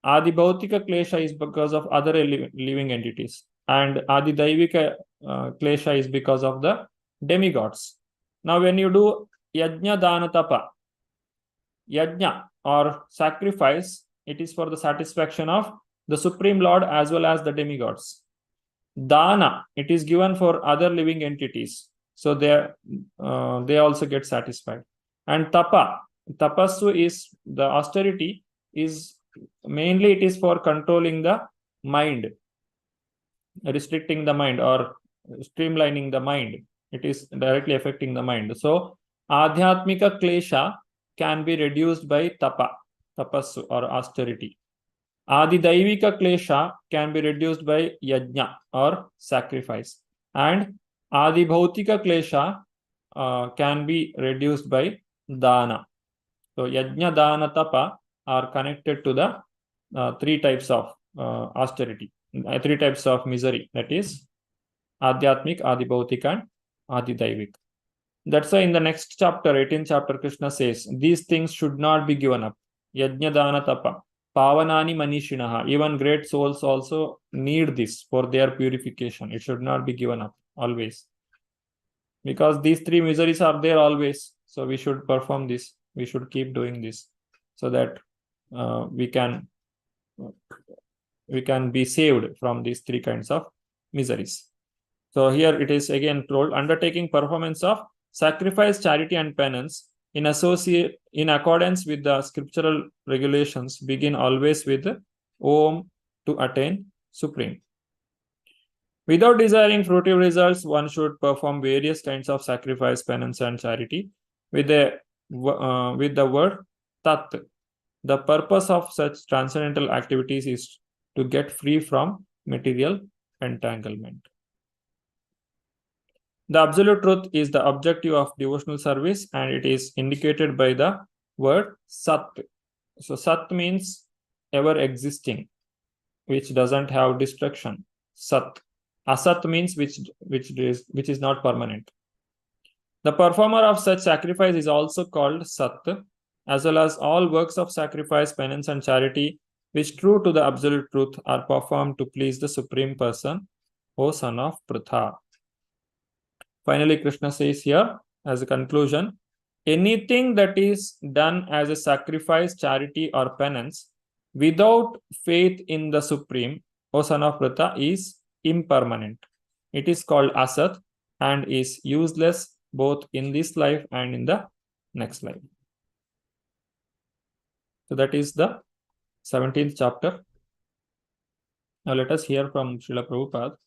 Adibhautika Klesha is because of other living entities. And Adidaivika Klesha is because of the demigods. Now when you do Yajna, Dana, Tapa, Yajna or sacrifice, it is for the satisfaction of the Supreme Lord as well as the demigods. Dana, it is given for other living entities. So they also get satisfied. And Tapa, Tapassu is the austerity, is mainly it is for controlling the mind, restricting the mind or streamlining the mind. It is directly affecting the mind. So Adhyatmika Klesha can be reduced by Tapa, Tapassu or austerity. Adidaivika Klesha can be reduced by Yajna or sacrifice. And Adibhautika Klesha can be reduced by Dana. So Yajna, Dana, Tapa are connected to the 3 types of austerity, 3 types of misery, that is Adhyatmik, Adibhautik and Adidaivik. That's why in the next chapter, 18th chapter, Krishna says, these things should not be given up. Yajna, Dana, Tapa. Pavanani Manishinaha. Even great souls also need this for their purification. It should not be given up always. Because these 3 miseries are there always. So we should perform this. We should keep doing this so that we can be saved from these 3 kinds of miseries. So here it is again told, undertaking performance of sacrifice, charity, and penance in accordance with the scriptural regulations begin always with Om to attain Supreme. Without desiring fruitive results, one should perform various kinds of sacrifice, penance, and charity with the word Tat. The purpose of such transcendental activities is to get free from material entanglement. The absolute truth is the objective of devotional service, and it is indicated by the word Sat. So Sat means ever existing, which doesn't have destruction. Sat. Asat means which is not permanent. The performer of such sacrifice is also called Sat, as well as all works of sacrifice, penance, and charity, which true to the absolute truth are performed to please the Supreme Person, O son of Pritha. Finally, Krishna says here, as a conclusion, anything that is done as a sacrifice, charity, or penance without faith in the Supreme, O son of Pritha, is impermanent. It is called Asat and is useless both in this life and in the next life. So that is the 17th chapter. Now let us hear from Srila Prabhupada.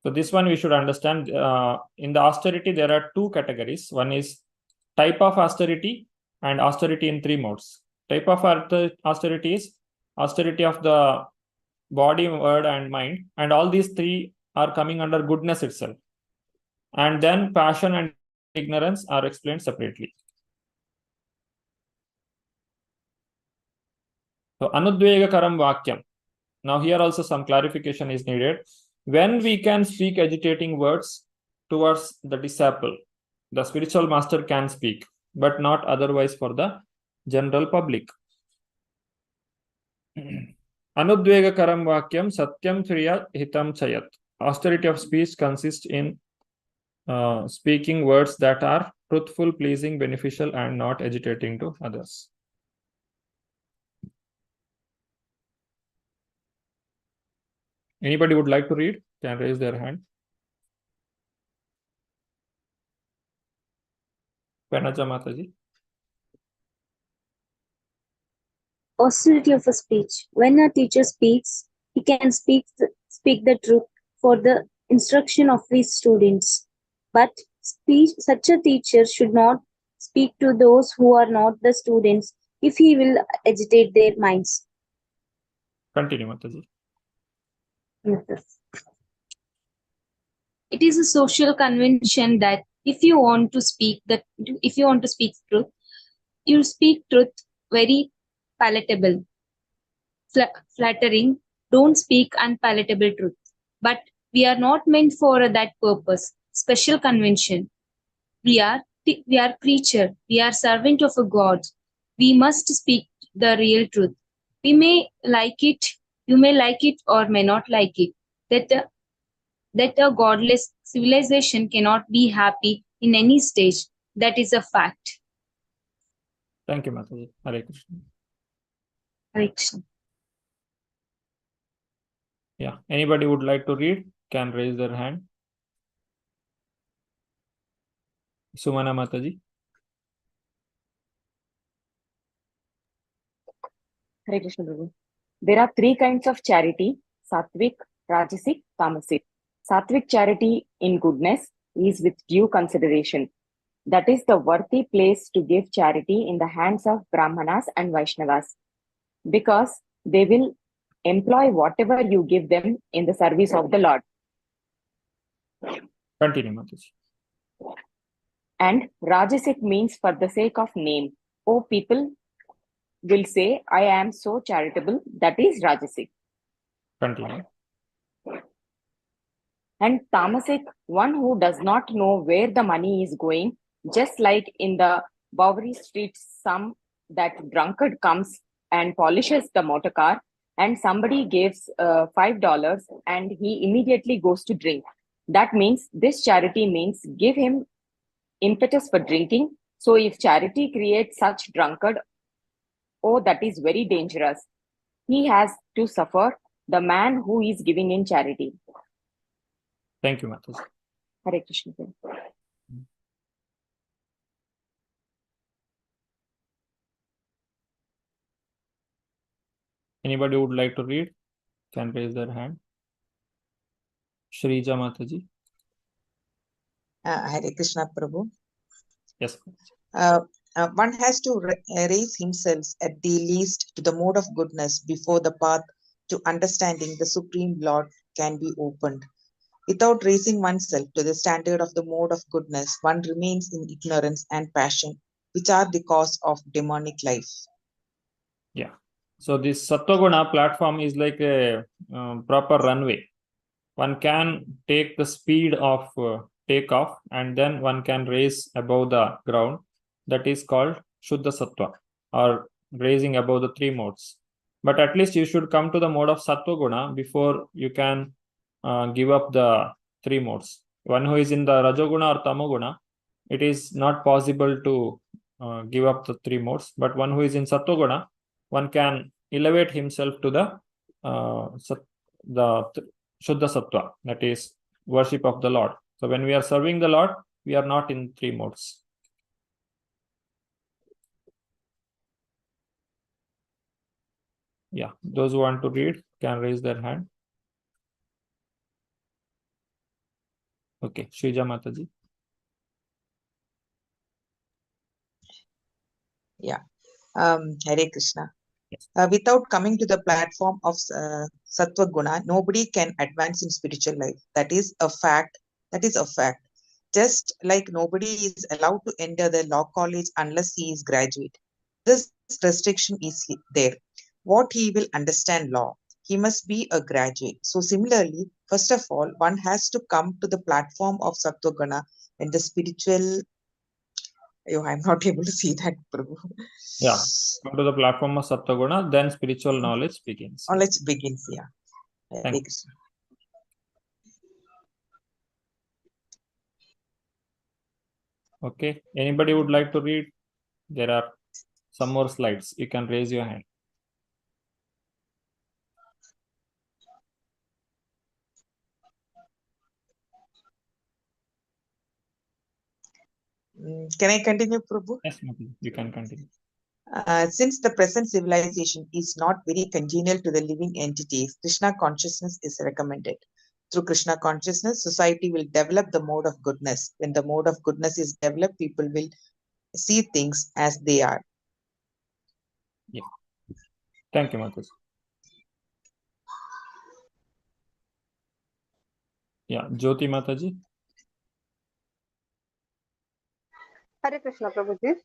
So this one we should understand. In the austerity, there are two categories. One is type of austerity and austerity in three modes. Type of austerity is austerity of the body, word, and mind. And all these three are coming under goodness itself. And then passion and ignorance are explained separately. So anudvegakaram vakyam. Now here also some clarification is needed. When we can speak agitating words towards the disciple, the spiritual master can speak, but not otherwise for the general public. Anudvegakaram vakyam satyam kriya hitam chayat. Austerity of speech consists in speaking words that are truthful, pleasing, beneficial, and not agitating to others. Anybody would like to read? Can raise their hand. Penaja Mataji. Austerity of a speech. When a teacher speaks, he can speak the truth for the instruction of his students. But such a teacher should not speak to those who are not the students if he will agitate their minds. Continue, Mataji. It is a social convention that if you want to speak truth, you speak truth very palatable, flattering. Don't speak unpalatable truth. But we are not meant for that purpose. Special convention. We are creature. We are servant of a God. We must speak the real truth. We may like it. You may like it or may not like it. That a godless civilization cannot be happy in any stage. That is a fact. Thank you, Mataji. Hare Krishna. Hare Krishna. Yeah. Anybody would like to read? Can raise their hand. Sumana Mataji. Hare Krishna Prabhu. There are three kinds of charity: Sattvic, Rajasic, Tamasic. Sattvic charity in goodness is with due consideration. That is the worthy place to give charity in the hands of Brahmanas and Vaishnavas, because they will employ whatever you give them in the service of the Lord. Continue, Mataji. And Rajasic means for the sake of name. Oh, people will say, I am so charitable. That is Rajasic. Continue. And Tamasic, one who does not know where the money is going, just like in the Bowery Street, that drunkard comes and polishes the motor car, and somebody gives $5 and he immediately goes to drink. That means this charity means give him impetus for drinking. So if charity creates such drunkard, oh, that is very dangerous. He has to suffer, the man who is giving in charity. Thank you, Mataji. Hare Krishna. Anybody would like to read? Can raise their hand. Shrija Mataji. Hare Krishna Prabhu. Yes. One has to raise himself at the least to the mode of goodness before the path to understanding the Supreme Lord can be opened. Without raising oneself to the standard of the mode of goodness, one remains in ignorance and passion, which are the cause of demonic life. Yeah. So this Sattva-guna platform is like a proper runway. One can take the speed of takeoff and then one can raise above the ground. That is called Shuddha Sattva, or raising above the three modes. But at least you should come to the mode of Sattva-guna before you can give up the three modes. One who is in the Rajoguna or Tamoguna, it is not possible to give up the three modes. But one who is in Sattva-guna, one can elevate himself to the Shuddha Sattva, that is worship of the Lord. So when we are serving the Lord, we are not in three modes. Yeah, those who want to read can raise their hand. Okay, Shrija Mataji. Hare Krishna. Yes. Without coming to the platform of Sattva Guna, nobody can advance in spiritual life. That is a fact. That is a fact. Just like nobody is allowed to enter the law college unless he is graduate. This restriction is there. What he will understand law, he must be a graduate. So similarly, first of all, one has to come to the platform of Sattva Guna when the spiritual. I'm not able to see that, Prabhu. Yeah, come to the platform of Sattva-guna, then spiritual knowledge begins. Knowledge begins, yeah. Hare Thank you. Krishna. Okay, anybody would like to read? There are some more slides. You can raise your hand. Can I continue, Prabhu? Yes, Mataji, you can continue. Since the present civilization is not very congenial to the living entities, Krishna consciousness is recommended. Through Krishna consciousness, society will develop the mode of goodness. When the mode of goodness is developed, people will see things as they are. Yeah. Thank you, Mataji. Yeah, Jyoti Mataji. Hare Krishna Prabhuji.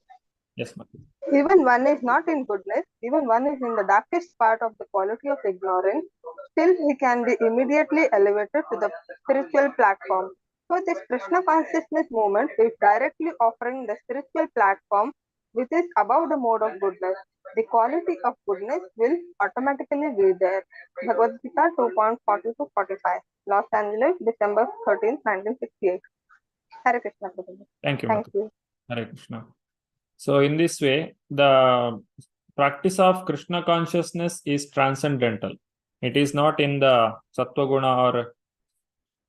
Yes, Mataji. Even one is not in goodness, even one is in the darkest part of the quality of ignorance, still he can be immediately elevated to the spiritual platform. So this Krishna consciousness movement is directly offering the spiritual platform which is above the mode of goodness. The quality of goodness will automatically be there. Bhagavad Gita 2.40-45, Los Angeles, December 13, 1968. Hare Krishna Prabhuji. Thank you, Thank Mataji. you. Hare Krishna. So in this way, the practice of Krishna consciousness is transcendental. It is not in the Sattva Guna or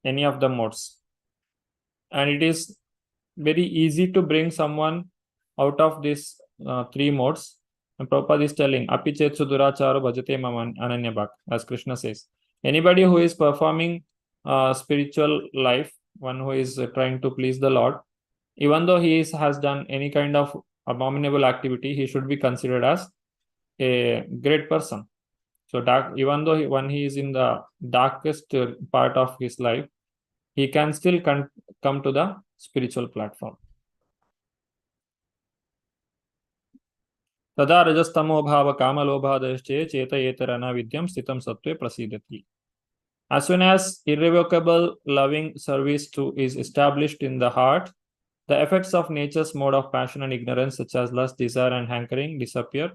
any of the modes. And it is very easy to bring someone out of these three modes. And Prabhupada is telling, Api chetsu duracharo bhajate maman ananya bhak, as Krishna says. Anybody who is performing spiritual life, one who is trying to please the Lord, even though he has done any kind of abominable activity, he should be considered as a great person. So even though when he is in the darkest part of his life, he can still come to the spiritual platform. Tada rajastamo bhava kamalobhadasche chetayetarana vidyam stitam sattve prasidati. As soon as irrevocable loving service is established in the heart, the effects of nature's mode of passion and ignorance, such as lust, desire, and hankering, disappear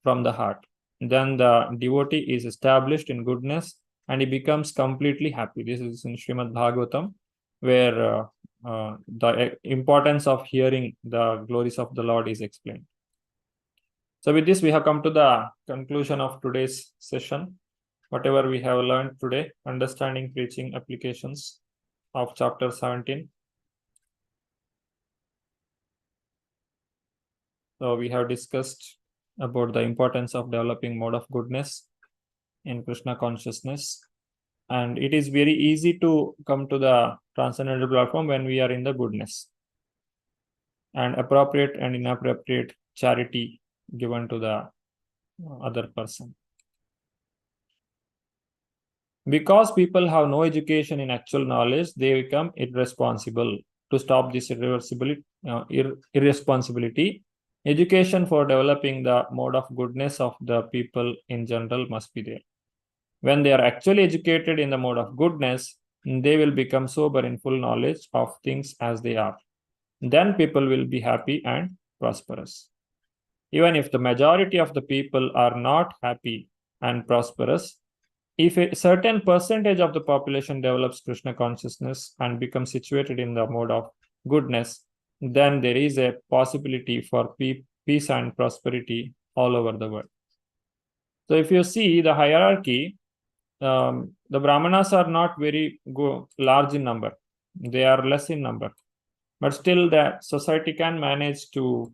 from the heart. Then the devotee is established in goodness and he becomes completely happy. This is in Srimad Bhagavatam, where the importance of hearing the glories of the Lord is explained. So with this, we have come to the conclusion of today's session. Whatever we have learned today, understanding, preaching, applications of chapter 17. So we have discussed about the importance of developing mode of goodness in Krishna consciousness. And it is very easy to come to the transcendental platform when we are in the goodness. And appropriate and inappropriate charity given to the other person. Because people have no education in actual knowledge, they become irresponsible. To stop this irresponsibility, education for developing the mode of goodness of the people in general must be there. When they are actually educated in the mode of goodness, they will become sober in full knowledge of things as they are. Then people will be happy and prosperous. Even if the majority of the people are not happy and prosperous, if a certain percentage of the population develops Krishna consciousness and becomes situated in the mode of goodness, then there is a possibility for peace and prosperity all over the world. So if you see the hierarchy, the Brahmanas are not very large in number. They are less in number. But still the society can manage to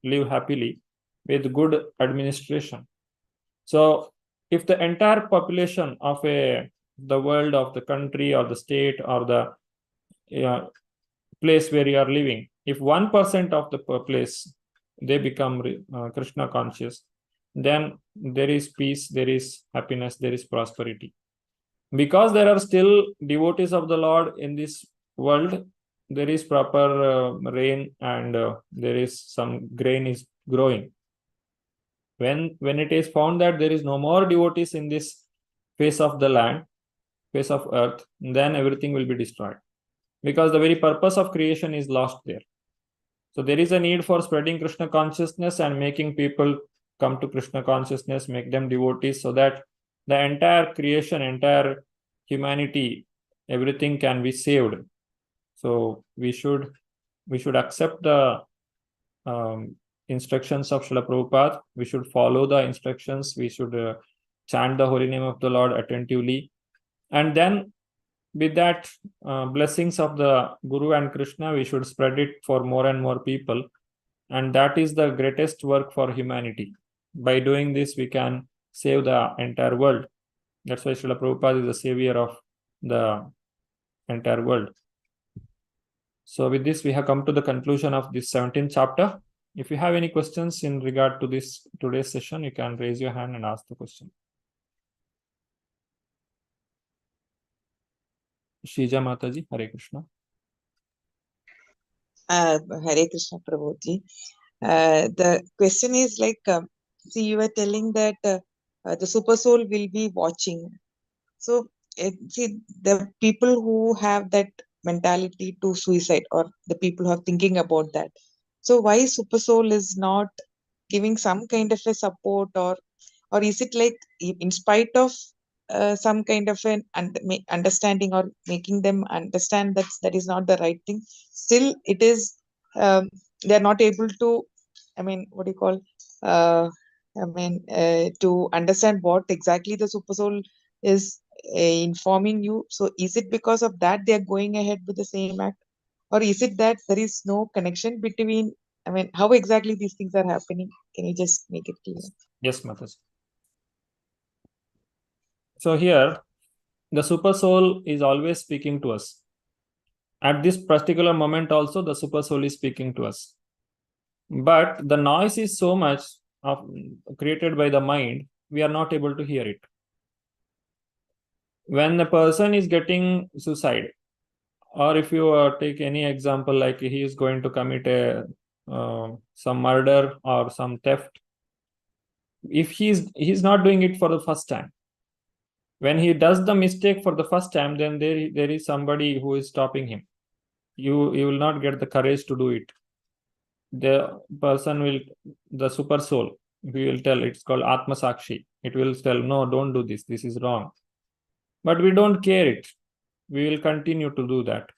live happily with good administration. So if the entire population of the world, of the country or the state or the place where you are living, if 1% of the place they become Krishna conscious, then there is peace, there is happiness, there is prosperity. Because there are still devotees of the Lord in this world, there is proper rain, and there is some grain is growing. When it is found that there is no more devotees in this face of the land, face of earth, then everything will be destroyed, because the very purpose of creation is lost there. So there is a need for spreading Krishna consciousness and making people come to Krishna consciousness, make them devotees, so that the entire creation, entire humanity, everything can be saved. So we should accept the instructions of Srila Prabhupada. We should follow the instructions. We should chant the holy name of the Lord attentively. And then with that blessings of the Guru and Krishna, we should spread it for more and more people. And that is the greatest work for humanity. By doing this, we can save the entire world. That's why Srila Prabhupada is the savior of the entire world. So with this, we have come to the conclusion of this 17th chapter. If you have any questions in regard to this today's session, you can raise your hand and ask the question. Shija Mataji, Hare Krishna. Hare Krishna, Prabhuji. The question is like, see, you were telling that the super soul will be watching. So, see, the people who have that mentality to suicide, or the people who are thinking about that. So, why super soul is not giving some kind of a support, or is it like in spite of some kind of an understanding, or making them understand that that is not the right thing, still it is they are not able to, I mean, what do you call, to understand what exactly the super soul is informing you. So is it because of that they are going ahead with the same act, or is it that there is no connection between, I mean, how exactly these things are happening? Can you just make it clear? Yes, Mataji. So here, the super soul is always speaking to us. At this particular moment also, the super soul is speaking to us. But the noise is so much created by the mind, we are not able to hear it. When the person is getting suicide, or if you take any example, like he is going to commit some murder or some theft, if he's not doing it for the first time, when he does the mistake for the first time, then there is somebody who is stopping him. You will not get the courage to do it. The person will, the super soul, we will tell, it's called Atma Sakshi. It will tell, no, don't do this. This is wrong. But we don't care it. We will continue to do that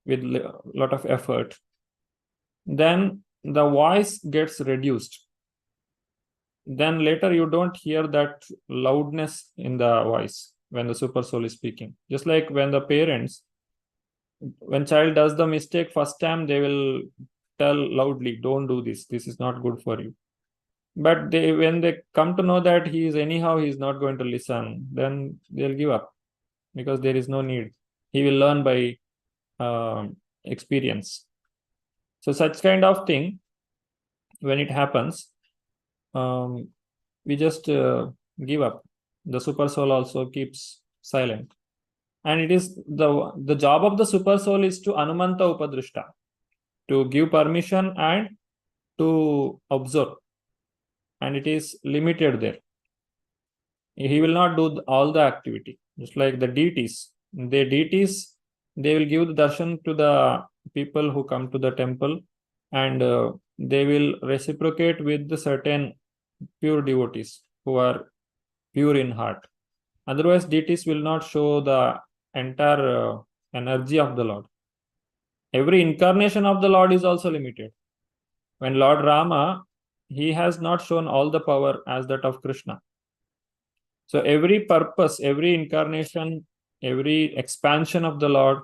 with a lot of effort. Then the voice gets reduced. Then later you don't hear that loudness in the voice when the super soul is speaking. Just like when the parents, when child does the mistake first time, they will tell loudly, don't do this. This is not good for you. But when they come to know that he is not going to listen, then they'll give up, because there is no need. He will learn by experience. So such kind of thing, when it happens, we just give up. The super soul also keeps silent. And it is the job of the super soul is to Anumanta Upadrishta, to give permission and to observe. And it is limited there. He will not do all the activity. Just like the deities, they will give the darshan to the people who come to the temple, and they will reciprocate with the certain pure devotees who are pure in heart. Otherwise, deities will not show the entire energy of the Lord. Every incarnation of the Lord is also limited. When Lord Rama, he has not shown all the power as that of Krishna. So every purpose, every incarnation, every expansion of the Lord,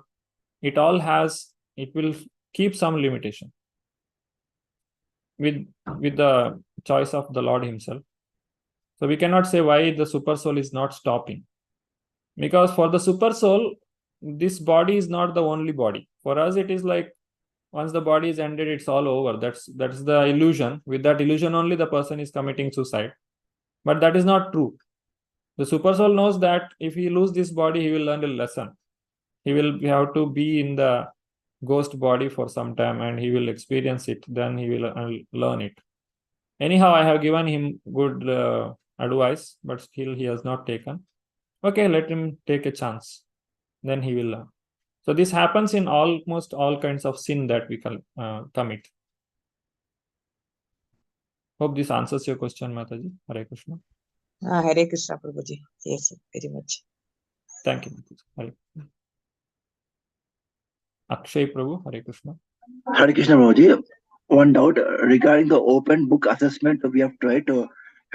it will keep some limitation with the choice of the Lord himself. So we cannot say why the super soul is not stopping. Because for the super soul, this body is not the only body. For us, it is like once the body is ended, it's all over. That's the illusion. With that illusion only, the person is committing suicide. But that is not true. The super soul knows that if he loses this body, he will learn a lesson. He will have to be in the ghost body for some time and he will experience it. Then he will learn it. Anyhow, I have given him good advice, but still he has not taken. Okay, let him take a chance. Then he will learn. So this happens in almost all kinds of sin that we commit. Hope this answers your question, Mataji. Hare Krishna. Hare Krishna, Prabhuji. Yes, very much. Thank you, Mataji. Hare Krishna. Akshay Prabhu, Hare Krishna. Hare Krishna, Prabhuji. One doubt regarding the open book assessment we have tried to